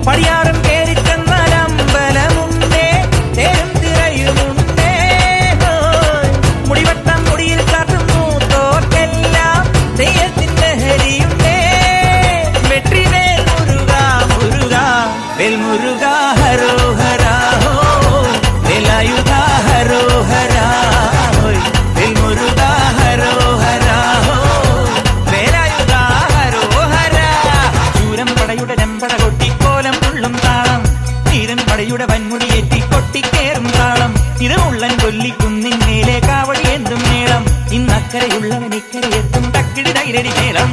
പടിയാറും കേറി ചെന്നാൽ അമ്പലമുണ്ടേ, തേരും തിരയുമുണ്ടേ. മുടിവട്ടം മുടിയിൽ കാട്ടും മൂത്തോർക്കെല്ലാം തെയ്യത്തിന്റെ ഹരിയുണ്ടേ. വെற்றிവേൽ മുരുക മുരുക വേൽ മുരുക ഹരോഹരാ ഹോ, വേലായുധ ഹരോഹരാ വേൽ മുരുക ഹരോഹരാ ഹോ, വേലായുധ ഹരോഹരാ. ചൂരം പടയുടെ രമ്പട കൊട്ടിക്കോലം ഉള്ളും താളം, തീരൻ പടയുടെ വൻമുടിയേറ്റി കൊട്ടിക്കേറും താളം. ഇത് ഉള്ളൻ കൊല്ലിക്കുന്നിൻ മേലെ കാവടി എന്തും മേളം, ഇന്നക്കരയുള്ളവൻ ഇക്കരയെത്തും തക്കിടി തൈരടി മേളം.